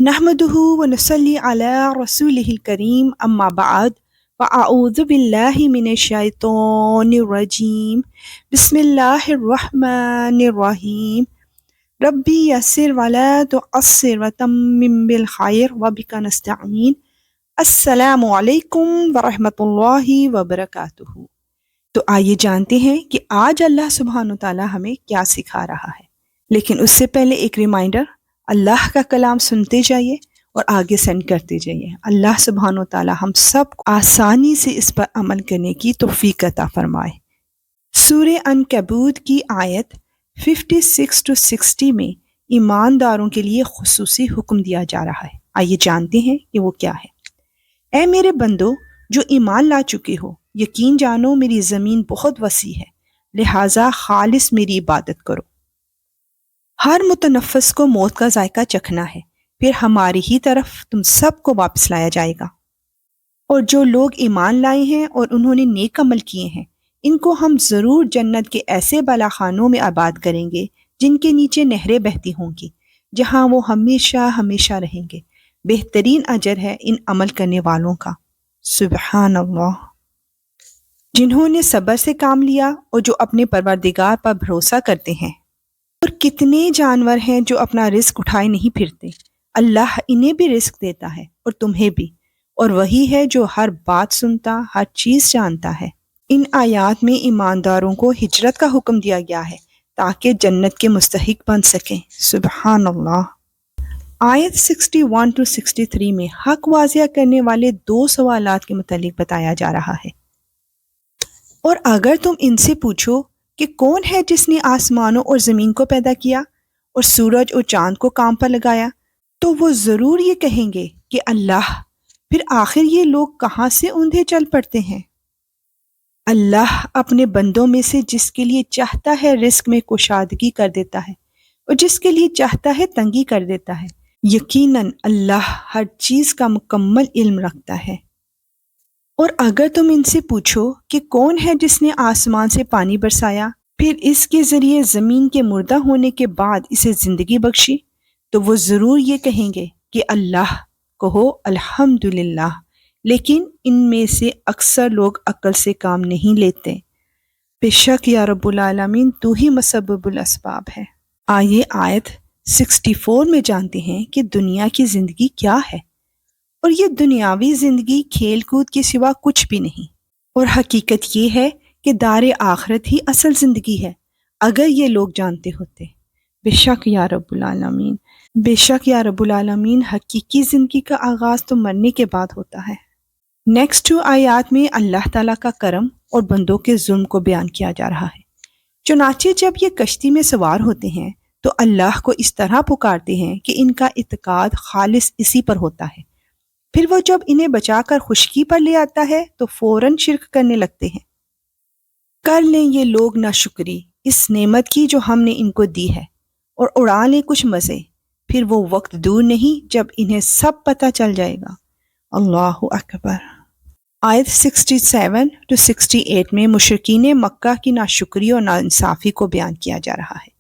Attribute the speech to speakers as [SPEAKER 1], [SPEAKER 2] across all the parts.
[SPEAKER 1] نحمده ونصلي على رسوله الكريم أما بعد فأعوذ بالله من الشيطان الرجيم بسم الله الرحمن الرحيم ربي يسر ولا تعسر وتمم بالخير وبك نستعين السلام علیکم ورحمۃ اللہ وبرکاتہ۔ تو آئیے جانتے ہیں کہ آج اللہ سبحانہ وتعالی ہمیں کیا سکھا رہا ہے، لیکن اس سے پہلے ایک ریمائنڈر، اللہ کا کلام سنتے جائیے اور آگے سینڈ کرتے جائیے۔ اللہ سبحانہ وتعالی ہم سب کو آسانی سے اس پر عمل کرنے کی توفیق عطا فرمائے۔ سورہ عنکبوت کی آیت 56 to 60 میں ایمانداروں کے لیے خصوصی حکم دیا جا رہا ہے۔ آئیے جانتے ہیں کہ وہ کیا ہے۔ اے میرے بندو جو ایمان لا چکے ہو، یقین جانو میری زمین بہت وسیع ہے، لہٰذا خالص میری عبادت کرو۔ ہر متنفس کو موت کا ذائقہ چکھنا ہے، پھر ہماری ہی طرف تم سب کو واپس لایا جائے گا۔ اور جو لوگ ایمان لائے ہیں اور انہوں نے نیک عمل کیے ہیں، ان کو ہم ضرور جنت کے ایسے بالا خانوں میں آباد کریں گے جن کے نیچے نہریں بہتی ہوں گی، جہاں وہ ہمیشہ ہمیشہ رہیں گے۔ بہترین اجر ہے ان عمل کرنے والوں کا۔ سبحان اللہ۔ جنہوں نے صبر سے کام لیا اور جو اپنے پروردگار پر بھروسہ کرتے ہیں۔ اور کتنے جانور ہیں جو اپنا رزق اٹھائے نہیں پھرتے، اللہ انہیں بھی رزق دیتا ہے اور تمہیں بھی، اور وہی ہے جو ہر بات سنتا، ہر چیز جانتا ہے۔ ان آیات میں ایمانداروں کو ہجرت کا حکم دیا گیا ہے تاکہ جنت کے مستحق بن سکیں۔ سبحان اللہ۔ آیت 61 to 63 میں حق واضح کرنے والے 2 سوالات کے متعلق بتایا جا رہا ہے۔ اور اگر تم ان سے پوچھو کہ کون ہے جس نے آسمانوں اور زمین کو پیدا کیا اور سورج اور چاند کو کام پر لگایا، تو وہ ضرور یہ کہیں گے کہ اللہ۔ پھر آخر یہ لوگ کہاں سے اوندھے چل پڑتے ہیں؟ اللہ اپنے بندوں میں سے جس کے لیے چاہتا ہے رزق میں کشادگی کر دیتا ہے اور جس کے لیے چاہتا ہے تنگی کر دیتا ہے۔ یقیناً اللہ ہر چیز کا مکمل علم رکھتا ہے۔ اور اگر تم ان سے پوچھو کہ کون ہے جس نے آسمان سے پانی برسایا، پھر اس کے ذریعے زمین کے مردہ ہونے کے بعد اسے زندگی بخشی، تو وہ ضرور یہ کہیں گے کہ اللہ۔ کہو الحمدللہ، لیکن ان میں سے اکثر لوگ عقل سے کام نہیں لیتے۔ بے شک یا رب العالمین تو ہی مسبب الاسباب ہے۔ آئیے آیت 64 میں جانتے ہیں کہ دنیا کی زندگی کیا ہے، اور یہ دنیاوی زندگی کھیل کود کے سوا کچھ بھی نہیں، اور حقیقت یہ ہے کہ دار آخرت ہی اصل زندگی ہے، اگر یہ لوگ جانتے ہوتے۔ بے شک یا رب العالمین، بے شک یا رب العالمین، حقیقی زندگی کا آغاز تو مرنے کے بعد ہوتا ہے۔ نیکسٹ 2 آیات میں اللہ تعالیٰ کا کرم اور بندوں کے ظلم کو بیان کیا جا رہا ہے۔ چنانچہ جب یہ کشتی میں سوار ہوتے ہیں تو اللہ کو اس طرح پکارتے ہیں کہ ان کا اعتقاد خالص اسی پر ہوتا ہے۔ پھر وہ جب انہیں بچا کر خشکی پر لے آتا ہے تو فوراً شرک کرنے لگتے ہیں۔ کر لیں یہ لوگ ناشکری اس نعمت کی جو ہم نے ان کو دی ہے، اور اڑا لیں کچھ مزے، پھر وہ وقت دور نہیں جب انہیں سب پتہ چل جائے گا۔ اللہ اکبر۔ آیت 67 to 68 میں مشرکین مکہ کی ناشکری اور ناانصافی کو بیان کیا جا رہا ہے۔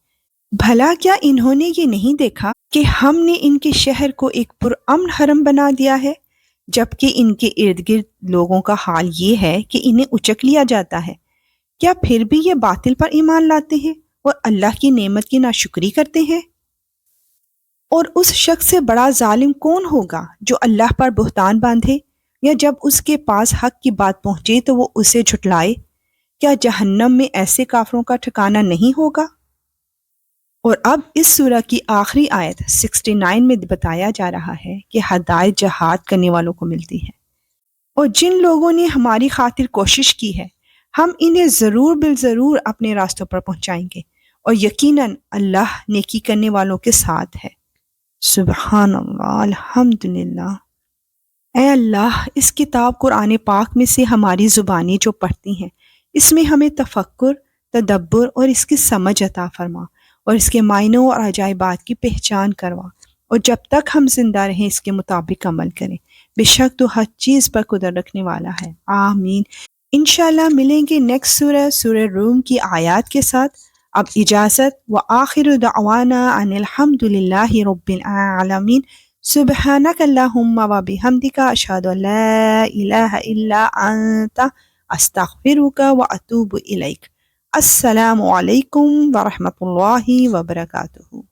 [SPEAKER 1] بھلا کیا انہوں نے یہ نہیں دیکھا کہ ہم نے ان کے شہر کو ایک پرامن حرم بنا دیا ہے، جبکہ ان کے ارد گرد لوگوں کا حال یہ ہے کہ انہیں اچک لیا جاتا ہے؟ کیا پھر بھی یہ باطل پر ایمان لاتے ہیں اور اللہ کی نعمت کی ناشکری کرتے ہیں؟ اور اس شخص سے بڑا ظالم کون ہوگا جو اللہ پر بہتان باندھے، یا جب اس کے پاس حق کی بات پہنچے تو وہ اسے جھٹلائے؟ کیا جہنم میں ایسے کافروں کا ٹھکانہ نہیں ہوگا؟ اور اب اس سورہ کی آخری آیت 69 میں بتایا جا رہا ہے کہ ہدایت جہاد کرنے والوں کو ملتی ہے، اور جن لوگوں نے ہماری خاطر کوشش کی ہے ہم انہیں ضرور بالضرور اپنے راستوں پر پہنچائیں گے، اور یقیناً اللہ نیکی کرنے والوں کے ساتھ ہے۔ سبحان اللہ، الحمدللہ۔ اے اللہ، اس کتاب قرآن پاک میں سے ہماری زبانیں جو پڑھتی ہیں، اس میں ہمیں تفکر، تدبر اور اس کی سمجھ عطا فرما، اور اس کے معنوں اور عجائبات کی پہچان کروا، اور جب تک ہم زندہ رہیں اس کے مطابق عمل کریں۔ بے شک تو ہر چیز پر قدرت رکھنے والا ہے۔ آمین۔ انشاءاللہ ملیں گے نیکسٹ سورہ روم کی آیات کے ساتھ۔ اب اجازت، وآخر دعوانا ان الحمدللہ رب العالمین۔ سبحانك اللهم وبحمدك أشهد أن لا إله إلا أنت أستغفرك وأتوب إليك. السلام علیکم ورحمۃ اللہ وبرکاتہ.